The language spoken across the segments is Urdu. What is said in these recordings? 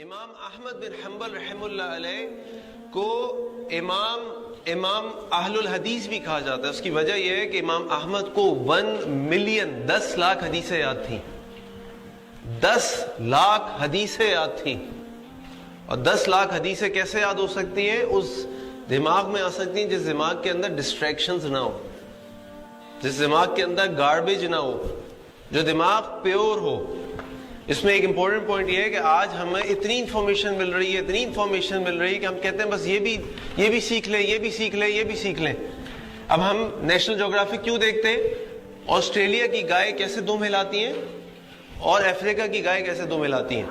امام احمد بن حنبل رحمہ اللہ علیہ کو امام اہل الحدیث بھی کہا جاتا ہے. اس کی وجہ یہ ہے کہ امام احمد کو 1 ملین 10 لاکھ حدیثیں یاد تھیں. 10 لاکھ حدیثیں یاد تھیں. اور 10 لاکھ حدیثیں کیسے یاد ہو سکتی ہیں؟ اس دماغ میں آ سکتی ہیں جس دماغ کے اندر ڈسٹریکشنز نہ ہو, جس دماغ کے اندر گاربیج نہ ہو, جو دماغ پیور ہو. اس میں ایک امپورٹنٹ پوائنٹ یہ ہے کہ آج ہمیں اتنی انفارمیشن مل رہی ہے کہ ہم کہتے ہیں بس یہ بھی سیکھ لیں, یہ بھی سیکھ لیں, یہ بھی سیکھ لیں. اب ہم نیشنل جغرافک کیوں دیکھتے ہیں؟ آسٹریلیا کی گائے کیسے دم ہلاتی ہیں اور افریقہ کی گائے کیسے دم ہلاتی ہیں,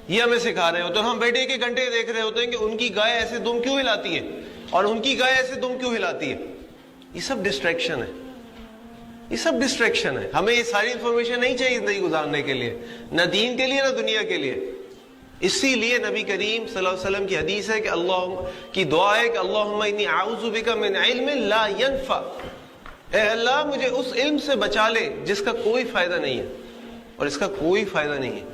یہ ہمیں سکھا رہے ہوتے ہیں. ہم بیٹھے کے گھنٹے دیکھ رہے ہوتے ہیں کہ ان کی گائے ایسے دم کیوں ہلاتی ہے اور ان کی گائے ایسے دم کیوں ہلاتی ہے. یہ سب ڈسٹریکشن ہے, یہ سب ڈسٹریکشن ہے. ہمیں یہ ساری انفارمیشن نہیں چاہیے زندگی گزارنے کے لیے, نہ دین کے لیے نہ دنیا کے لیے. اسی لیے نبی کریم صلی اللہ علیہ وسلم کی حدیث ہے کہ اللہ کی دعا ہے کہ اللہم انی اعوذ بک من علم لا ینفع, اے اللہ مجھے اس علم سے بچا لے جس کا کوئی فائدہ نہیں ہے اور اس کا کوئی فائدہ نہیں ہے.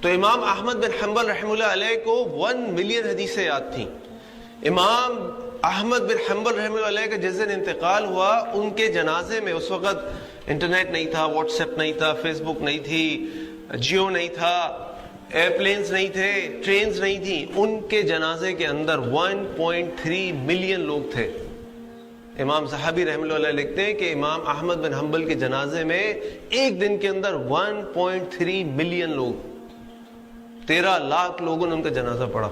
تو امام احمد بن حنبل رحمہ اللہ علیہ کو 1 ملین حدیثیں یاد تھیں. امام احمد بن حنبل رحمہ اللہ علیہ کا جس دن انتقال ہوا, ان کے جنازے میں, اس وقت انٹرنیٹ نہیں تھا, واٹس ایپ نہیں تھا, فیس بک نہیں تھی, جیو نہیں تھا, ایئرپلینز نہیں تھے, ٹرینز نہیں تھیں. ان کے جنازے کے اندر 1.3 ملین لوگ تھے. امام زہبی رحمہ اللہ علیہ لکھتے ہیں کہ امام احمد بن حنبل کے جنازے میں ایک دن کے اندر 1.3 ملین لوگ, 13 لاکھ لوگوں نے ان کا جنازہ پڑھا.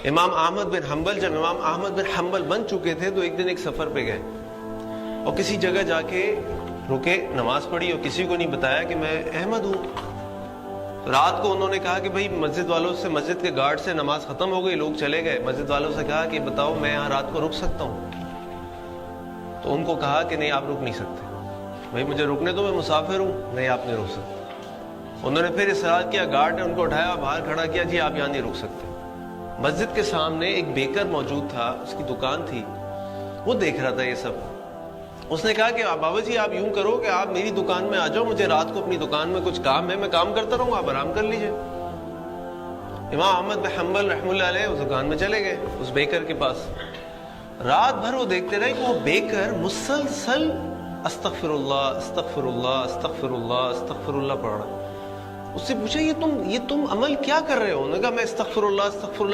امام احمد بن حنبل جب امام احمد بن حنبل بن چکے تھے تو ایک دن ایک سفر پہ گئے اور کسی جگہ جا کے رکے, نماز پڑھی اور کسی کو نہیں بتایا کہ میں احمد ہوں. رات کو انہوں نے کہا کہ بھئی مسجد والوں سے, مسجد کے گارڈ سے نماز ختم ہو گئی, لوگ چلے گئے. مسجد والوں سے کہا کہ بتاؤ میں یہاں رات کو رک سکتا ہوں؟ تو ان کو کہا کہ نہیں آپ رک نہیں سکتے. بھئی مجھے رکنے دو, میں مسافر ہوں. نہیں آپ نہیں رک سکتے. انہوں نے پھر اصرار کیا, گارڈ نے ان کو اٹھایا, باہر کھڑا کیا, جی آپ یہاں نہیں رک سکتے. مسجد کے سامنے ایک بیکر موجود تھا, اس کی دکان تھی, وہ دیکھ رہا تھا یہ سب. اس نے کہا کہ بابا جی آپ یوں کرو کہ آپ میری دکان میں آ جاؤ, مجھے رات کو اپنی دکان میں کچھ کام ہے, میں کام کرتا رہوں, آپ آرام کر لیجئے. امام احمد بن حنبل رحمہ اللہ علیہ اس دکان میں چلے گئے, اس بیکر کے پاس. رات بھر وہ دیکھتے رہے کہ وہ بیکر مسلسل استغفر اللہ استغفر اللہ استغفر اللہ استغفر اللہ پڑھ رہا. اس سے پوچھا یہ تم عمل کیا کر رہے ہو؟ انہوں نے کہا میں استغفر اللہ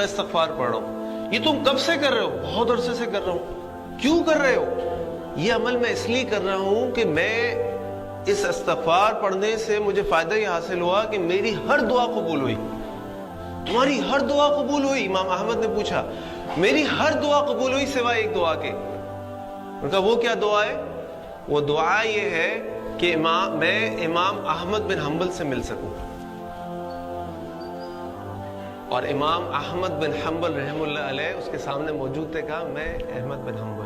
استغفار پڑھ رہا ہوں. یہ تم کب سے کر رہے ہو؟ بہت عرصے سے کر رہا ہوں. کیوں کر رہے ہو؟ یہ عمل میں اس لیے کر رہا ہوں کہ میں اس استغفار پڑھنے سے مجھے فائدہ یہ حاصل ہوا کہ میری ہر دعا قبول ہوئی. تمہاری ہر دعا قبول ہوئی؟ امام احمد نے پوچھا. میری ہر دعا قبول ہوئی سوائے ایک دعا کے. انہوں نے کہا وہ کیا دعا ہے؟ وہ دعا یہ ہے کہ میں امام احمد بن حنبل سے مل سکوں. اور امام احمد بن حنبل رحمہ اللہ علیہ اس کے سامنے موجود تھے, کہا میں احمد بن حنبل